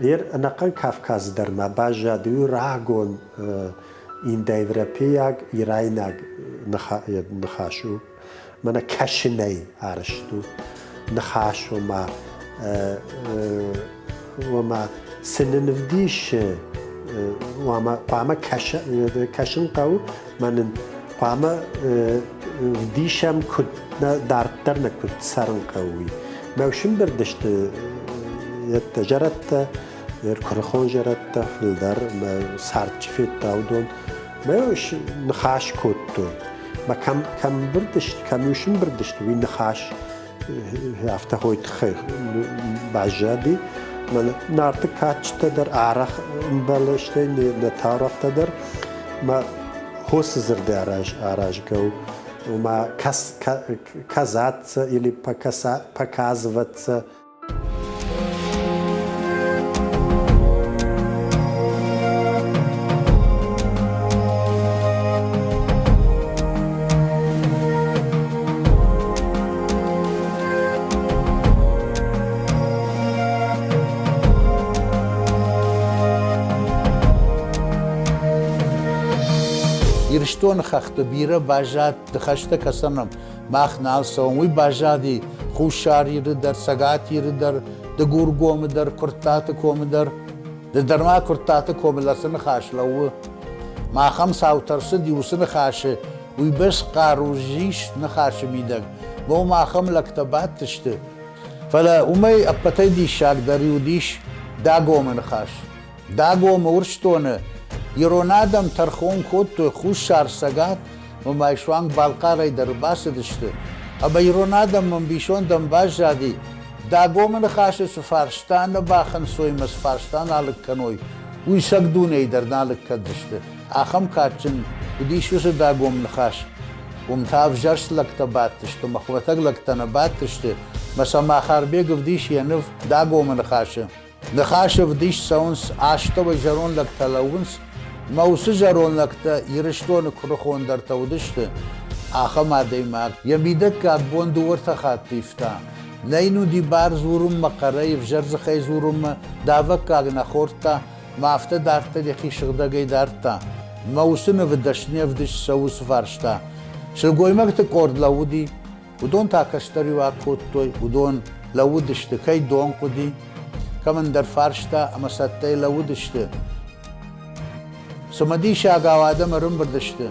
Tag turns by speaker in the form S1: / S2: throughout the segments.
S1: Naqan Kafkaz derma baja diu ragon in Evropiag irainag nakhashu mana kashinay arshtu nakhashu ma وما سننفديش وما قام كشن قو من قام فديشم كد دارترنا كد سرن قوي ما وشم بردشت يتجرت يركرخون جرت في الدار ما سارت في التاودون ما وش نخاش كوتو ما كم بردشت كم وشم بردشت وين نخاش هفته هوي تخير بعجادي من نارت كاتش تدر عرق مبلشته نتعرف تدر ما هوس زرد عراج جو وما كازات или показываться.
S2: Irishton khakhtbira bajat khashta kasanam makhnal sawwi bajadi khushari ridar sagati ridar de gurgom dar kurtat komdar de darma kurtat komlasan khashlaw ma kham sautarsid yusn khash wi bas qarujish nakhash midag bo ma kham laktabat tishte fala umay apataydi shak dar yudish dagom khash dagom urstone يرونادم ترخون كوت خوش شار سجات وما يشوان بالقاري درباس دشته أبا يرونادم من بيشون دم باجادي داغو من خاش سفارشتان باخن سوي مسفارشتان على كنوي ويسقدون يدر نالك كدشته آخم كاتشن ودي شوس داغو من خاش ومتاف جرس لك تبات تشته مخوتك لك تنبات تشته مسا ما خاربيق فديش ينف داغو من خاشه نخاش فديش سونس عاشته وجرون لك تلونس موسى جرون لكتا يرشتون كرخون در تودشت آخا ما ديماك يميدك أبون دور تخاطيفتا نينو دي بار زورم مقريف جرز خي زورم داوك أغنا خورتا ما أفتا دارتا دي خي شغداقي دارتا موسى نفدشني أفدش سوس فارشتا شلقوي مكتا كورد لودي ودون تاكشتري واكوتوي ودون لودشت كي دون قدي كمان در فارشتا أما ستاي لودشت سمدی شاگاواده مرم بردشته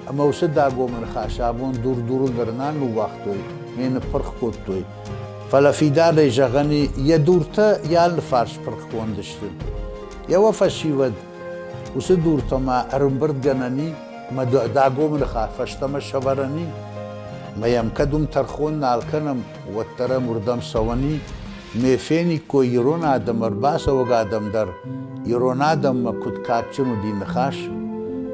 S2: اما وسد داغو من خاشابون دور درنان لو وقتوي من فرخ کوتوي فلافيدار جغني يدورتا يال فارش فرخ کوندشته يا وفشيود وسد دورتا ما ارم بردناني ما داغو من خافشته ما شبرني ما يمكدم ترخون الكنم وتر مردم سواني ميفيني كو يرون آدم ارباس وغ آدم در يرون آدم كد كاتشنو دي نخاش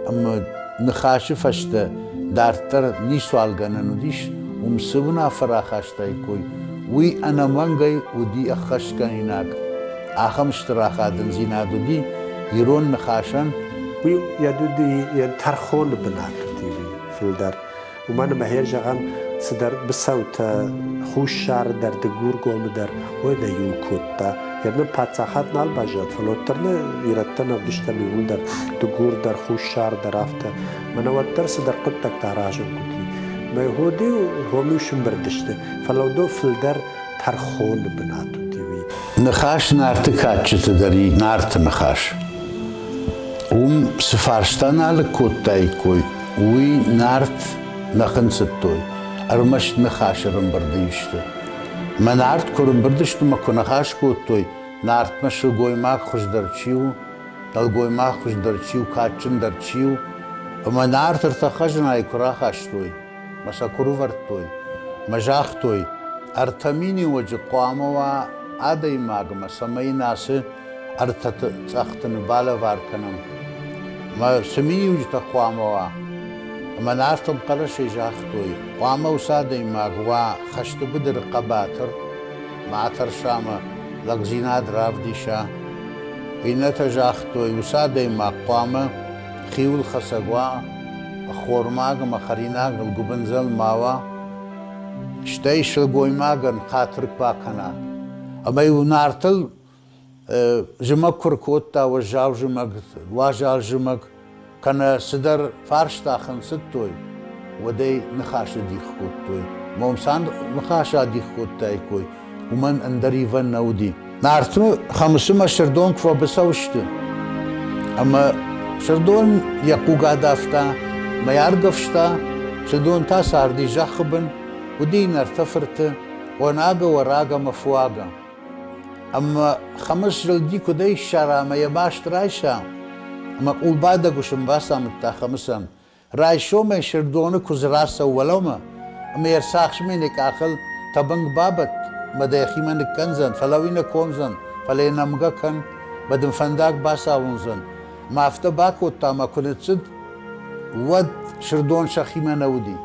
S2: اما نخاش فشته دارتر نيسوال غننو ديش ومسونا فراخاشتاي كوي وي انا منغي ودي اخش كايناك اخم اشتراخا دنزينادو دي يرون نخاشن
S1: وي يدو دي ترخون بناتو دي في الدار ومانا مهير جغان سدر بسوت خوش شار در دگور گوم در ویده یوکوتا یعنی پاتساخت نال باجد فلوترنه ایرتنا بشتر میون در دگور در خوش شار در افته من وقتر سدر قطک تاراجم کتی ما هودی همیشون بردشته فلو دو فلدر ترخون بناتو دیوی
S2: نخاش نارت کچت داری نارت نخاش سفارشتان آل کوتای کوی وی نارت نخنستوی ارمش نخاش رم بردیشته من نارت کرم بردشت مکو نخاش کوتوی نارت مش گوی ما خوش درچیو دل گوی ما خوش درچیو کاچن درچیو اما نارت ارتخش نای کرا خاشتوی مسا کرو ورتوی مجاختوی ارتمینی وجه قوامو آدای ماغ مسامای ناسه ارتت سختن بالا وارکنم ما سمینی وجه تقوامو ما نارتم قرش جاختوي وعما وسادي ماغوا خشت بدر قباتر معتر شاما لغزيناد رافديشا بينتا جاختوي وسادي ما قواما خيول خسقوا خورماغ مخريناغ القبنزل ماوا شتاي شلقوي ماغن خاطرك باقنا اما يو نارتل جمك كركوتا وجاو جمك واجال جمك كان صدر فارشتا خنستوي ودي نخاش ديخ كوتوي مومسان نخاشا ديخ كوتاي كوي ومن اندري فن نودي نارتو خمسما شردون كفو بسوشت اما شردون يقو قادافتا ما يارقفشتا شردون تا ساردي جاخبن ودي نرتفرت وناقا وراقا مفواقا اما خمس جلدي كدي شارع ما يباش ترايشا اما قول بعد قشم باسا متا خمسا رايشو ما شردون كزراسا ولوما اما يرساخش منك اخل تبنگ بابت مدايخي منك كنزن فلوين كومزن فلينا مغاكن بدن فنداق باسا ونزن ما افتا باكو تاما كنت صد ود شردون شخي منودي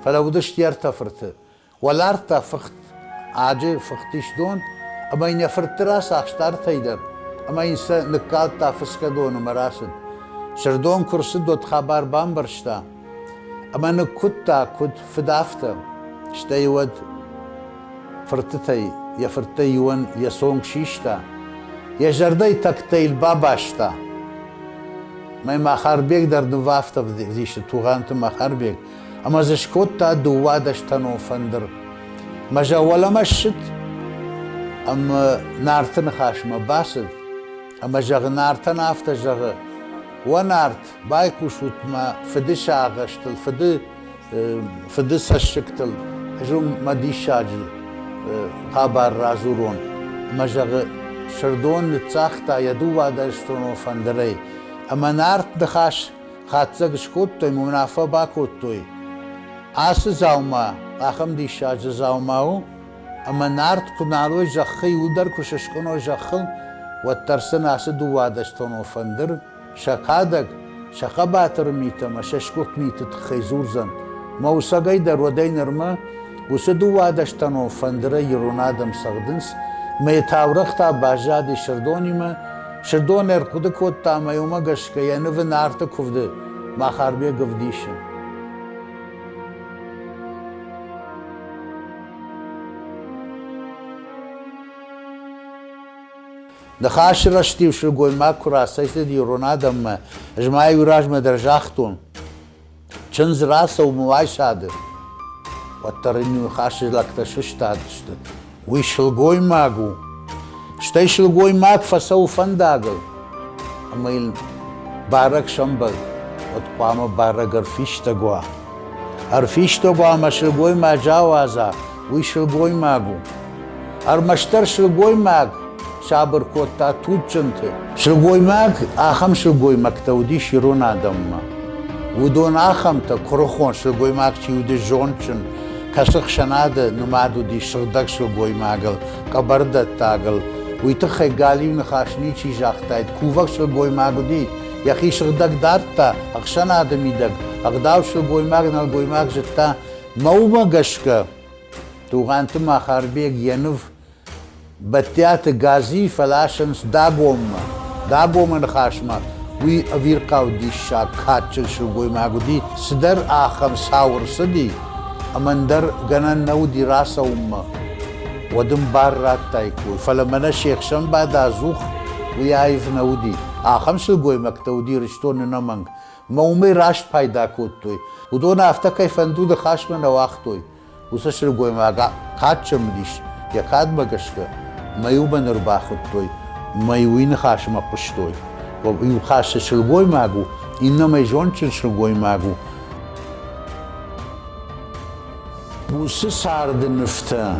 S2: فلودشت يرتفرت والارتا فخت عاجي فختيش دون اما این فرترا ساختار تایدر اما این سه نکات تا فسکدون مراسد شردون کرسد دوت خبر بام برشتا اما نکت تا کد فدافتا شتا یود فرتتای یا فرتای یون یا سونگ شیشتا یا جردای تکتایل باباشتا ما خار بیگ در دوافتا دیشت توغانت ما خار بیگ اما زشکوت تا دوادش تنو فندر مجا ولا مشت اما نارتن خاشمه باسد اما جغ نارتن افتا جغ ونارت بايكو شوت ما فدي شاغشتل فدي سشكتل هجوم ما دي شاجل خابار رازورون اما جغ شردون نتساختا يدو وادشتونو فندري اما نارت دخاش خاتزق شكوت توي منافع باكوت توي آس زاوما آخم دي شاج زاوماو اما نارت كنالوي جخي ودر كششكنو جخل والترسن اسدو وادشتونو فندر شقادق شقا باتر ميتما ششكوت ميت تخيزورزن موساقاي در ودي نرما وسدو وادشتونو فندر يرونادم سغدنس ما يتاورختا باجادي شردوني ما شردون ارقدكوت تاما يوما قشكا ينف نارت كفد ما خاربيا قفديشن دخاش رشتي وشرقوي ماكو راسيس دي رونادم جماعي وراج مدرجاختون چنز راسا ومواي شادر واتريني خاش لكتا ششتادشت ويشلقوي ماقو شتاي شلقوي ماك فسو فنداقل اما يل بارك شمبل وتقوام بارك ارفيشتا قوا ارفيشتا قوا ما شلقوي ما جاوازا ويشلقوي ماقو ارمشتر شلقوي ماك شابر كوتا توجنت شلقوي ماك آخم شلقوي ماك تودي شيرون آدم ودون آخم تا كروخون شلقوي ماك چيودي جونچن كسخ شناد نمادو دي شغدق شلقوي ماقل كبردت تاقل ويتخي قاليو نخاشني چي جاختايد كوفك شلقوي ماقو دي يخي شغدق دارتا اخشن آدمي دق اقداو شلقوي ماق نلقوي ماق جتا موما قشكا توغانت ما خاربيق ينف بتيات غازي فلاشنس داغوم نخاشما وي اوير قاو دي شاكات شلقوي ماقو دي صدر آخم ساور صدي امندر غنن نو دي راسا ودم بار رات تايكوي فلمنا شيخ شنبا دازوخ ويايف نودي آخم شلقوي مكتو دي رشتون نمانگ مومي راشت پايدا كوتوي ودون افتا كي فندو ده خاشما نواختوي وسا شلقوي ماقا خاتشم ديش يا كاد بغشكا مايوبا نرباختوي مايوين خاشما قشتوي ويو خاش شلقوي ماقو إنما يجونچن شلقوي ماقو وسا سارد نفتا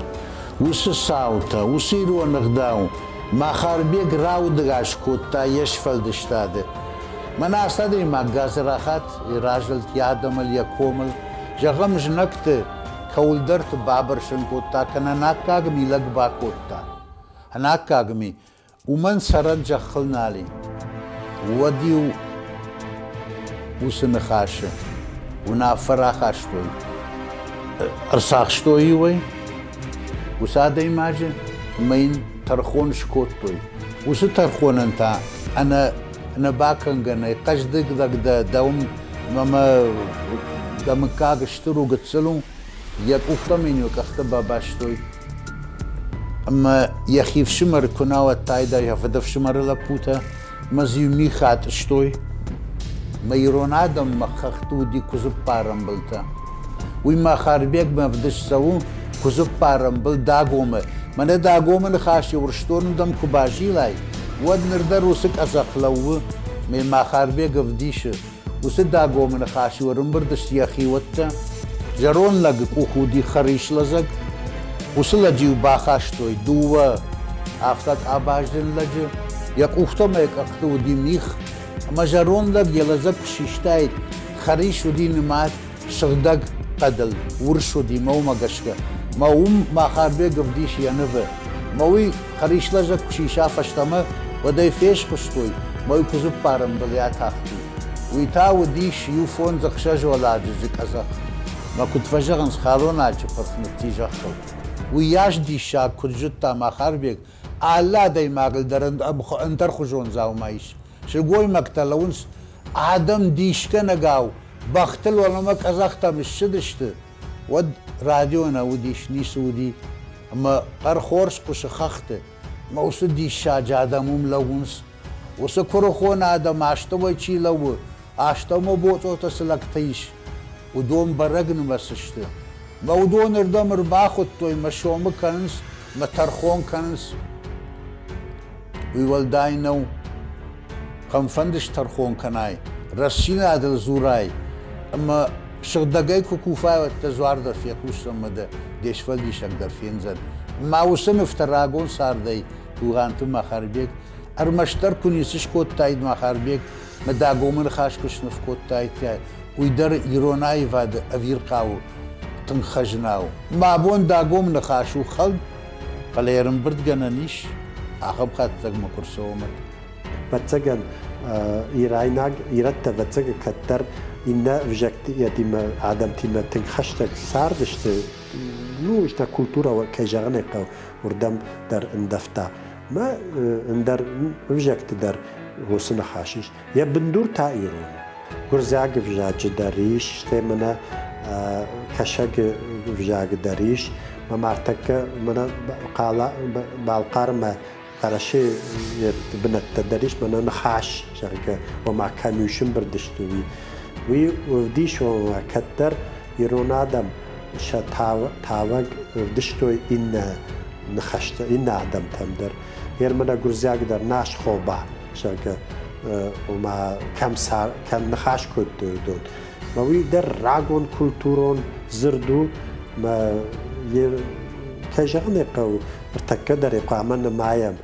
S2: وسا ساوتا وسيرو نغداو ما خاربيق راو دغاش كوتا يشفل دشتاده من أصدقائي ما غازراخات راجل تيادم اليكومل جغم جنكت كول درت بابر شنكوتا كنا ناكاغمي لغبا كوتا هناكاغمي ومن سرد جخلنا لي وديو وسنخاشة ونافرا خاشتوي ارساخشتوي وي وسادة إيماجن مين ترخون شكوتوي وسو ترخون انتا انا باكنغن قجدك دك دوم ماما دمكاغ اشترو قتسلو يك اختمين يك اختبا باشتوي ما يخيف شمر كناوة تايدا يفدف شمر لبوتا ما زيومي خات شتوي ما يرون آدم مخختو دي كزب بارم بلتا وما خاربيك ما فدش سوو كزب بارم بل داغومه من داغومه نخاشي ورشتون دم كباجي لاي ود نردر وسك أزاقلو ما خاربيك فديش وسك داغومه نخاشي ورمبردش يخي وتا جرون لگ كوخو دي خريش لزق وصل جيو باخاشتوي دوا افتك اباجن لجو يقوختو ما يقختو دي ميخ اما جرون لگ يلزق شيشتاي خريش ودي نمات شغدق قدل ورشو دي مو مغشكا ما خاربي قفديش ينفه موي خريش لزق شيشا فشتما ودي فيش خشتوي موي كزب بارم بليات اختي ويتا وديش يوفون زقشاج ولا عجزك ازاق ما كنت فجغن خارون عجب نتيجة خل وياش دي شاك كنت جتا ما خاربيك آلا داي ماغل درند انتر خجون زاو مايش شرقوي مكتلونس آدم ديشكا نقاو بختل ولا مك ازاختا مش شدشت ود راديونا وديش نيسودي اما قر خورش قش خخته ما وسد دي شا جادا مملونس وسكرو خون آدم عشتو چي لو عشتو مبوتو تسلكتيش ودون برقن مسشته ما ودون اردم باخد توي ما شوم كنس ما ترخون كنس ويولداينو قم فندش ترخون كناي رسينا عدل زوراي اما شغدقاي كوكوفاي والتزوار در فيكوش سمده ديشفل دي شك در فينزل ما وسن افتراغون سار داي وغانتو ما خاربيك ارمشتر كنيسش كوت تايد ما خاربيك ما داغومن خاشكش نفكوت تايد ويدر يروناي فاد افير قاو تنخجناو ما بون داغوم نخاشو خلق قليرن برد غنانيش اخب خاتك مكرسومت
S1: بتسجن إيرايناج إيرتا بتسجن كتر إن فجكت يتم عدم تيم تنخشتك ساردشت نوش تا كولتورا وكجغنك وردم در اندفتا ما اندر فجكت در وسن خاشيش يا بندور تا إيرون گرزاگ فجاج داريش تمنا كشاگ فجاج داريش ما مرتك منا قالا بالقارما قرشي بنت داريش منا نخاش شركة وما كانوشن بردشتوي وي وديش وكتر يرون آدم شا تاوغ دشتوي إن نخشت إن آدم تمدر يرمنا گرزاگ در ناش خوبا شركة وما كم نخاش كود دون ما وي در راغون كولتورون زردو ما كجغنق ارتكدر يقامن معايا